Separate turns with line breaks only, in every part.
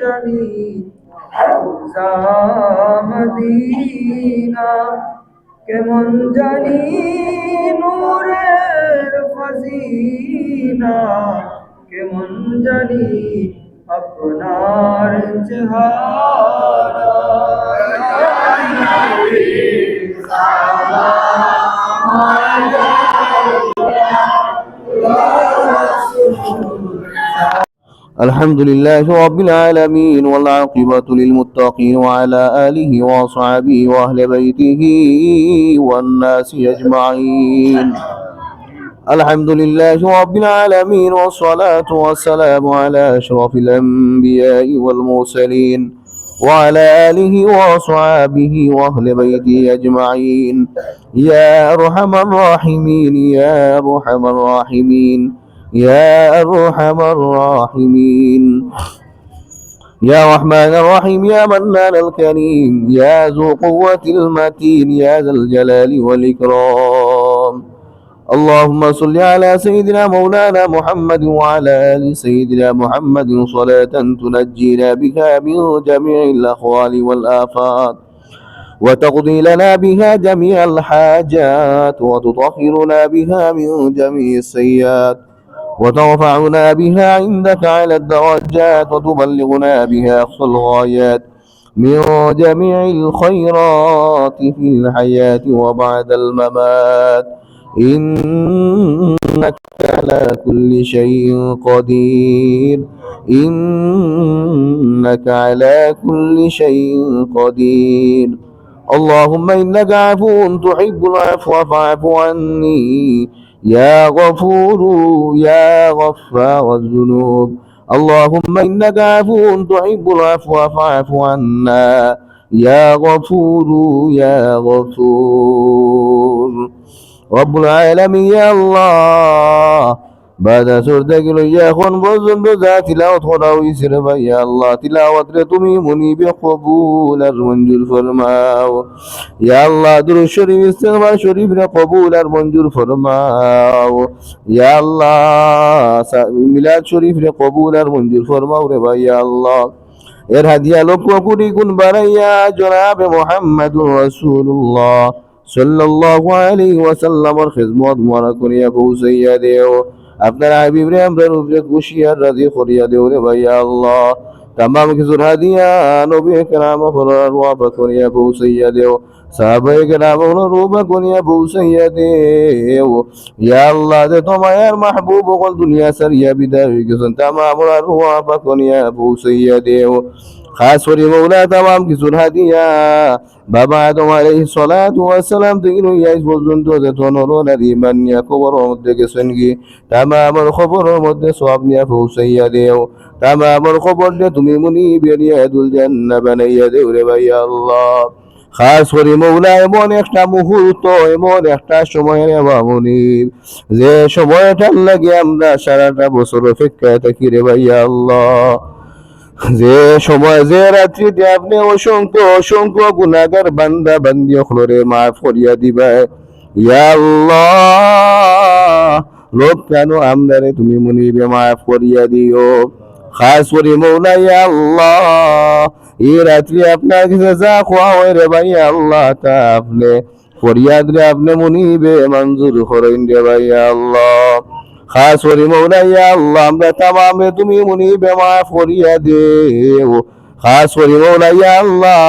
জানি মদিনা, কেমন জানি নূরের ফজিনা, কেমন জানি আপনার চেহারা।
الحمد لله رب العالمين والعاقبة للمتقين وعلى آله وصحبه وأهل بيته والناس أجمعين. الحمد لله رب العالمين والصلاة والسلام على أشرف الأنبياء والمرسلين وعلى آله وصحبه وأهل بيته أجمعين. يا أرحم الراحمين يا أرحم الراحمين يا أرحم الراحمين. يا رحمن الرحيم يا منان الكريم يا ذو قوة المتين يا ذا الجلال والإكرام. اللهم صل على سيدنا مولانا محمد وعلى آل سيدنا محمد صلاة تنجينا بها من جميع الأخوال والآفات وتقضي لنا بها جميع الحاجات وتطهرنا بها من جميع السيئات وترفعنا بها عندك على الدرجات وتبلغنا بها أقصى الغايات من جميع الخيرات في الحياة وبعد الممات. إنك على كل شيء قدير إنك على كل شيء قدير. اللهم إنك عفو تحب العفو فاعف عني يا غفور يا غفار الذنوب. اللهم إنك عفو تحب العفو فاعف عنا يا غفور يا غفور. رب العالمين يا الله بعد سورة গেল এখন পর্যন্ত যা তিলাওয়াত করা হয়েছে রে ভাই আল্লাহ, তিলাওয়াত রে তুমি মুনিব কবুল আর মঞ্জুর ফরমাও। ইয়া আল্লাহ দুরূদ শরীফ ইস্তিগফার শরীফ রে কবুল আর মঞ্জুর ফরমাও। ইয়া আল্লাহ মিলাদ শরীফ রে কবুল আর মঞ্জুর ফরমাও রে ভাই আল্লাহ। এর হাদিয়া লক্ষ কোটি গুণ বাড়াইয়া জনাবে মুহাম্মদুর রাসূলুল্লাহ সাল্লাল্লাহু আলাইহি ওয়াসাল্লামের খিদমত মোরা করিয়া পৌঁছাইয়া দেও। আপনার হাবিব রে আমরা রূপে খুশি আর রাজি করিয়া দেও রে ভাই আল্লাহ। तमाम কিছুর হাদিয়া নবী کرام হলার ওয়াবা করিয়া পৌঁছাইয়া দেও। সাহাবায়ে کرام হলার ওয়াবা করিয়া পৌঁছাইয়া দেও। ইয়া আল্লাহ যে তোমার মাহবুব সকল দুনিয়া সারিয়া বিদায় হয়ে গেছেন, तमाम হলার ওয়াবা করিয়া পৌঁছাইয়া দেও। খাস করে মৌলা तमाम কিছুর হাদিয়া বাবা আদম আলাইহিস সালাতু ওয়াস সালাম থেকে লইয়া আজ পর্যন্ত যত নরনারী ঈমান নিয়া কবরের মধ্যে গেছেন কি তামামের খবরের মধ্যে সওয়াব নিয়া পৌঁছাইয়া দেও। তামামের খবর দিয়ে তুমি মুনিবে রিয়াদুল জান্নাহ বানাইয়া দেও রে ভাই আল্লাহ। খাস করে মৌলা এমন একটা মুহূর্ত এমন একটা সময় রে মুনিব যে সময়টার লাগে আমরা সারাটা বছর অপেক্ষায় থাকি রে ভাই আল্লাহ। যে সময় যে রাত্রিতে আপনি অসংখ্য অসংখ্য গুনাহগার বান্দা বান্দি হলরে মাফ করিয়া দিবা ইয়া আল্লাহ। লোক কেন আমদারে তুমি মুনিবে মাফ করিয়া দিও। খাস করে মৌলা ইয়া আল্লাহ এই রাত্রি আপনার কাছে যা খোয়া হয় রে ভাই আল্লাহ তা আপনি ফরিয়াদ রে আপনি মুনিবে মঞ্জুর করেন রে ভাই আল্লাহ। খাস করে মৌলা ইয়া আল্লাহ আমরা তামামে তুমি মুনিবে মাফ করিয়া দেও। খাস করে মৌলা ইয়া আল্লাহ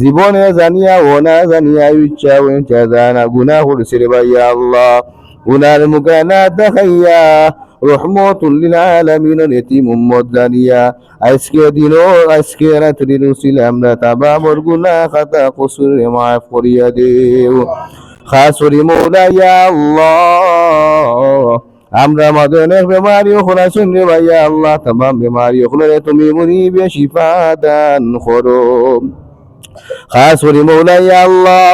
জীবনে জানিয়া ও না জানিয়া ইচ্ছা ও ইচ্ছা জানা গুনাহ করেছে রে ভাই আল্লাহ। গুনার মুখে না দেখাইয়া রহমতুল লিল আলামিন এতিম উম্মত জানিয়া আজকে দিনও আজকে রাত্রি রসিল আমরা তামামর গুনাহ খাতা কসুর মাফ করিয়া দেও। খাস করে মৌলা ইয়া আল্লাহ আমরা আমাদের অনেক বেমারি ওখানে শুনলে ভাইয়া আল্লাহ তামাম বেমারি ওখানে তুমি মুনিবে শিফা দান করো। খাস করে মৌলা ইয়া আল্লাহ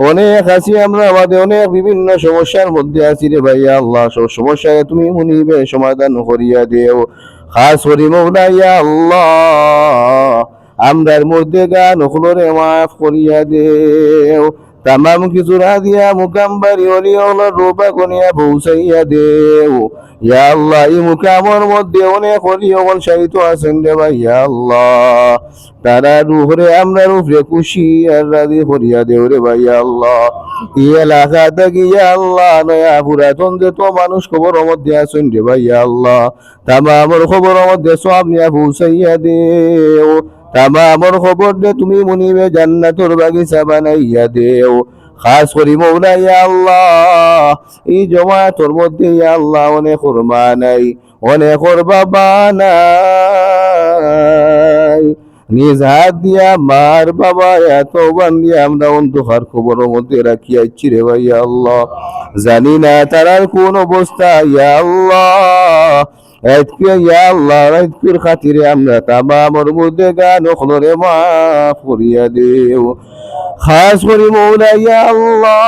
অনেক আছি আমরা আমাদের অনেক বিভিন্ন সমস্যার মধ্যে আছি রে ভাইয়া আল্লাহ, সব সমস্যাকে তুমি মুনিবে সমাধান করিয়া দেও। খাস করে মৌলা ইয়া আল্লাহ আমরার মধ্যে গান ওগুলোরে মাফ করিয়া দেও। তামাম কিছু দিয়া মুকাম্বারি অলি হলার রূপা কনিয়া পৌঁছাইয়া দেও ইয়া আল্লাহ। এই মুকামর মধ্যে অনেক অলি হল সাহিত্য আছেন রে ভাই ইয়া আল্লাহ। তারা রুহরে আমরা রূপরে খুশি আর রাজি করিয়া দেও রে ভাই ইয়া আল্লাহ। এই এলাকা থেকে ইয়া আল্লাহ নয়া পুরাতন যে তো মানুষ খবর মধ্যে আছেন রে ভাই ইয়া আল্লাহ। তামামর খবর মধ্যে সব নিয়া পৌঁছাইয়া দেও। তামামর খবর দে তুমি মনিবে জান্নাতুর বাগিচা বানাইয়া দেও। খাস করি মৌলা ইয়া আল্লাহ এই জমাতর মধ্যে ইয়া আল্লাহ অনেক মা নাই, অনেক বাবা নাই। নিজ হাত দিয়া মার বাবা এত বান্দিয়া আমরা অন্ধকার খবরের মধ্যে রাখিয়াছি রে ভাই ইয়া আল্লাহ। জানি না তারার কোন অবস্থা ইয়া আল্লাহ। আজকে ইয়া আল্লাহ আজকের খাতিরে আমরা তামামর মধ্যে গান ওখলরে মাফ করিয়া দেও। খাস করি মৌলা ইয়া আল্লাহ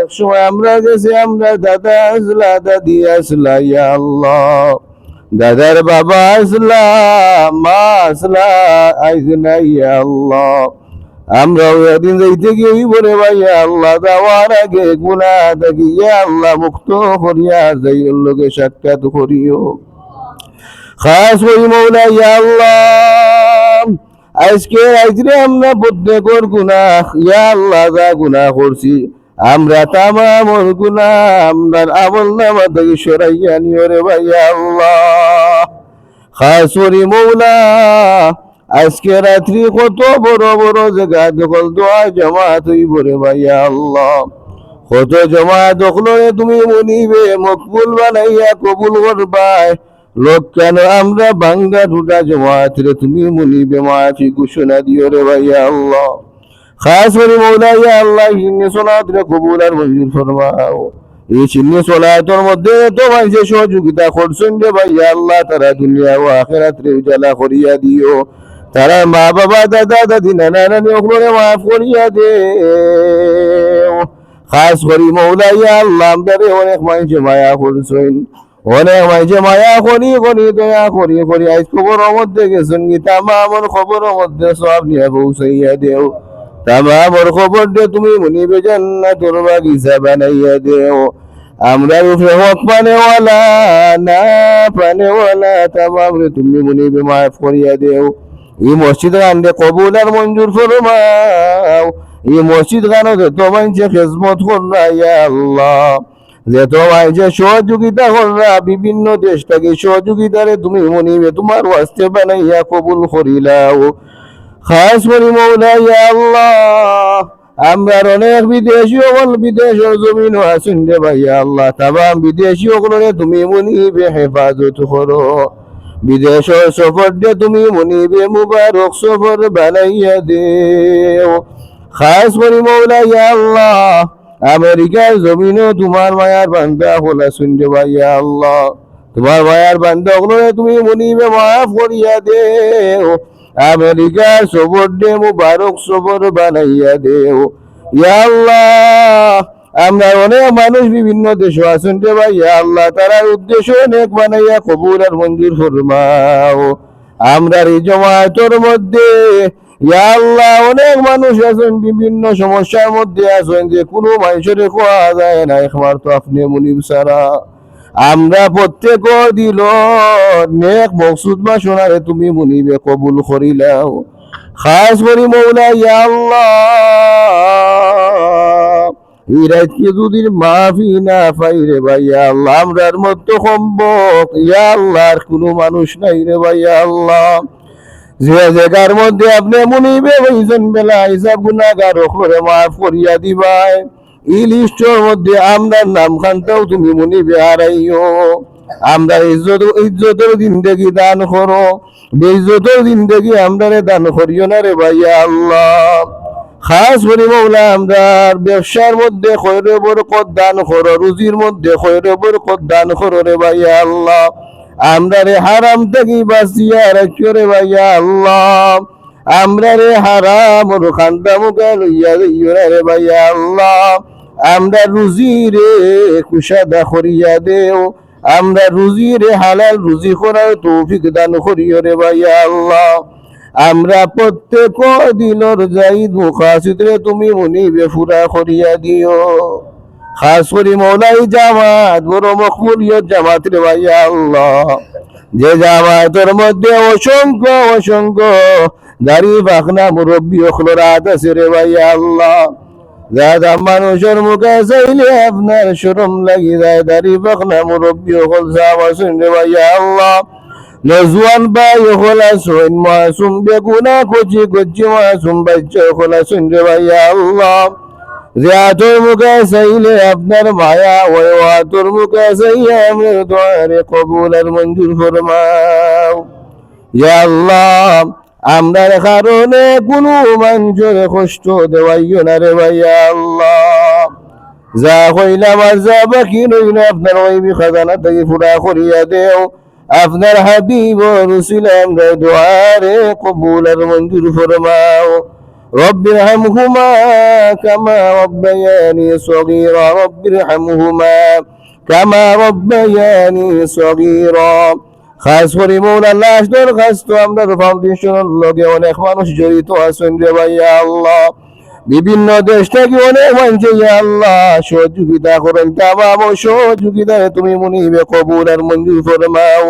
এক সময় আমরা গেছি আমরা দাদা আসলা দাদি আসলা ইয়া আল্লাহ। দাদার বাবা আসলা মা আসলা আইজ না ইয়া আল্লাহ। আমরা একদিন যাইতে গিয়ে বলে ভাইয়া আল্লাহ যাওয়ার আগে গুনা দেখি ইয়া আল্লাহ মুক্ত করিয়া যাই লোকে সাক্ষাৎ করিও। খাস করি মৌলা ইয়া আল্লাহ আজকে আজরে আমরা প্রত্যেকর গুনাহ ইয়া আল্লাহ যা গুনাহ করছি আমরা তামামর গুনাহ আমরার আমল নামা থেকে সরাইয়া নিও রে ভাইয়া আল্লাহ। খাস করি মৌলা আজকে রাত্রি কত বড় বড় জায়গা দখল দোয়া জমাত হইব রে ভাইয়া আল্লাহ। কত জমাত দখলরে তুমি মনিবে মকবুল বানাইয়া কবুল করবাই। লোক কেন আমরা বাঙ্গা টুটা জমাত রে তুমি মনিবে মাফি ঘোষণা দিও রে ভাইয়া আল্লাহ। খাস করে মৌলা ইয়া আল্লাহ ইন্নি সলাত রে কবুল আর মঞ্জুর ফরমাও। এই চিন্নি সলাতের মধ্যে তো মানুষের সহযোগিতা করছেন রে ভাইয়া আল্লাহ তারা দুনিয়া ও আখিরাত রে উজালা করিয়া দিও। তারা মা বাবা দাদা দাদি নানা নানি ওগুলোরে মাফ করিয়া দেও। খাস করি মৌলা ইয়া আল্লাহ আমদারে অনেক মানুষে মায়া করছেন, অনেক মানুষে মায়া করি করি দয়া করি করি আজ খবরের মধ্যে গেছেন কি তামামর খবরের মধ্যে সব নিয়ে পৌঁছাইয়া দেও। তামামর খবর দে তুমি মনিবে জান্নাতুর বাগিচা বানাইয়া দেও। আমরা উপরে হক পানেওয়ালা না পানেওয়ালা তামাম রে তুমি মনিবে মাফ করিয়া দেও। এই মসজিদ গানে কবুল আর মঞ্জুর ফরমাও। এই মসজিদ গানে যত মানুষে খেজমত কররা ইয়া আল্লাহ, যত মানুষে সহযোগিতা কররা বিভিন্ন দেশ থেকে সহযোগিতারে তুমি মনিবে তোমার ওয়াস্তে বানাইয়া কবুল করিলাও। খাস করি মৌলা ইয়া আল্লাহ আমরা অনেক বিদেশি হল বিদেশের জমিন আছেন রে ভাইয়া আল্লাহ। তামাম বিদেশি হলরে তুমি মনিবে হেফাজত করো। বিদেশের সফর দে তুমি মনিবে মুবারক সফর বানাইয়া দেও। খাস করি মৌলা ইয়া আল্লাহ আমেরিকার জমিনও তোমার মায়ার বান্দা হলা শুনতে ভাইয়া আল্লাহ। তোমার মায়ার বান্দা হলরে তুমি মনিবে মাফ করিয়া দেও। আমেরিকার সফর দে মুবারক সফর বানাইয়া দেও ইয়া আল্লাহ। আমরা অনেক মানুষ বিভিন্ন দেশে আছেন রে ভাইয়া আল্লাহ তারার উদ্দেশ্য অনেক বানাইয়া কবুল আর মঞ্জুর ফরমাও। আমরা এই জমায়েতের মধ্যে ইয়া আল্লাহ অনেক মানুষ আছেন বিভিন্ন সমস্যার মধ্যে আছেন যে কোনো মানুষের খোয়া যায় না একমাত্র আপনি মুনিব ছাড়া। আমরা প্রত্যেক দিল নেক মকসুদ বা শোনারে তুমি মনিবে কবুল করিলাও। খাস করি মৌলা ইয়া আল্লাহ এই রাতকে যদি মাফি না পাই রে ভাইয়া আল্লাহ আমরার মতো সম্ভব ইয়া আল্লাহ আর কোনো মানুষ নাই রে ভাইয়া আল্লাহ। যে জায়গার মধ্যে আপনি মনিবে হইছেন বেলা হিসাব গুনাহগার করে মাফ করিয়া দিবাই। এই লিস্টের মধ্যে আমরা নাম খানটাও তুমি মনিবে হারাইও। আমরা ইজ্জতের জিন্দেগি দান করো, বেইজ্জতের জিন্দেগি আমরা দান করিও না রে ভাইয়া আল্লাহ। খাস করি মৌলা আমরা ব্যবসার মধ্যে খৈরে বরকত দান করো, রুজির মধ্যে খৈরে বরকত দান করো রে ভাইয়া আল্লাহ। আমরা রে হারাম থেকে বাঁচিয়া রাখিও রে ভাইয়া আল্লাহ। আমরা রে হারাম ওর খান্দা মুখে লইয়া দিও রে ভাইয়া আল্লাহ। আমরা রুজি রে কুশাদা করিয়া দেও। আমরা রুজি রে হালাল রুজি করার তৌফিক দান করিও রে ভাইয়া আল্লাহ। আমরা প্রত্যেক দিলর জাইদ মুখাসিদরে তুমি মুনিবে ফুরা করিয়া দিও খাস করি মৌলাই জামাত বড় মকবুলিয়ত জামাত রে ভাইয়া আল্লাহ যে জামাতের মধ্যে অসংখ্য অসংখ্য দাড়ি পাখনা মুরব্বী অখলর আছে রে ভাইয়া আল্লাহ যাদা মানুষের মুখে চাইলে আপনার শরম লাগি যায় দাড়ি পাখনা মুরব্বী অখল জামা শুনরে ভাইয়া আল্লাহ নজওয়ান ভাই অখল আসুন মাসুম বেগুনা কচি কচি মাসুম বাচ্চা অখল আসুন রে ভাইয়া আল্লাহ জিয়াতুর মুখে চাইলে আপনার মায়া ওই ওয়াতুর মুখে চাইলে আমার দোয়ারে কবুল আর মঞ্জুর ফরমাও ইয়া আল্লাহ আমরার কারণে কোনো মানুষের কষ্ট দেওয়াইও না রে ভাইয়া আল্লাহ যা কইলাম আর যা বাকি রইল আপনার ওই খাজানা থেকে পুরা করিয়া দেও আপনার হাবিব রসুল আমরা দোয়ারে কবুল আর মঞ্জুর ফরমাও رب ارحمهما كما ربياني صغيرا رب ارحمهما كما ربياني صغيرا খাস করে মৌলা লাশ দরখাস্ত আমরা ফাউন্ডেশনের লগে অনেক মানুষ জড়িত আছেন রে ভাইয়া আল্লাহ বিভিন্ন দেশ থেকে অনেক মানুষ আল্লাহ সহযোগিতা করেন তামাম সহযোগিতায় তুমি মুনিবে কবুল আর মঞ্জুর ফরমাও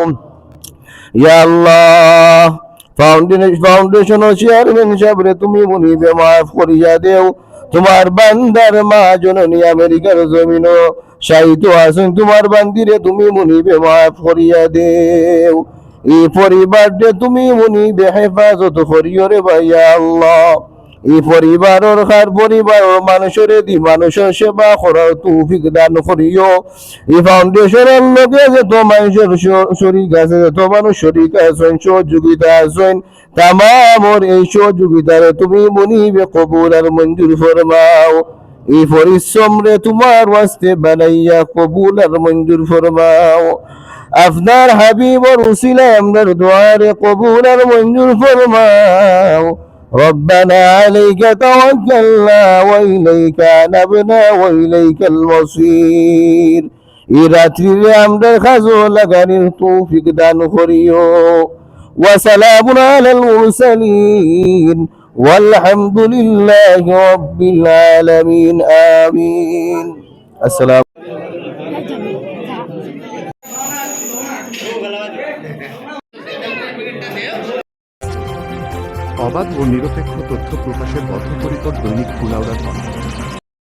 ইয়া আল্লাহ ফাউন্ডেশন ও চেয়ারম্যান সাহেবরে তুমি মুনিবে মাফ করিয়া দেও তোমার বান্দার মা জননী আমেরিকার জমিন শাহিত আছেন তোমার বান্দিরে তুমি মুনিবে মাফ করিয়া দেও এই পরিবারকে তুমি মুনিবে হেফাজত করিও রে ভাইয়া আল্লাহ এই পরিবারের কার পরিবার মানুষের দি মানুষের সেবা করার তৌফিক দান করিও এই ফাউন্ডেশনের লোকে যত মানুষের শরীক আছে যত মানুষ শরীক আছেন সহযোগিতা আছেন তামামর এই সহযোগিতারে তুমি মুনিবে কবুল আর মঞ্জুর ফরমাও এই পরিশ্রম রে তোমার ওয়াস্তে বানাইয়া কবুল আর মঞ্জুর ফরমাও আপনার হাবিব ও রসুল আমরার দোয়ারে কবুল আর মঞ্জুর ফরমাও ربنا عليك توكلنا وإليك أنبنا وإليك المصير إراتري أمدر خزو لغني توفيق دان خريو وسلام على المرسلين والحمد لله رب العالمين آمين السلام
অবাধ ও নিরপেক্ষ তথ্য প্রকাশের বদ্ধপরিকর দৈনিক কুলাউড়ার কণ্ঠ।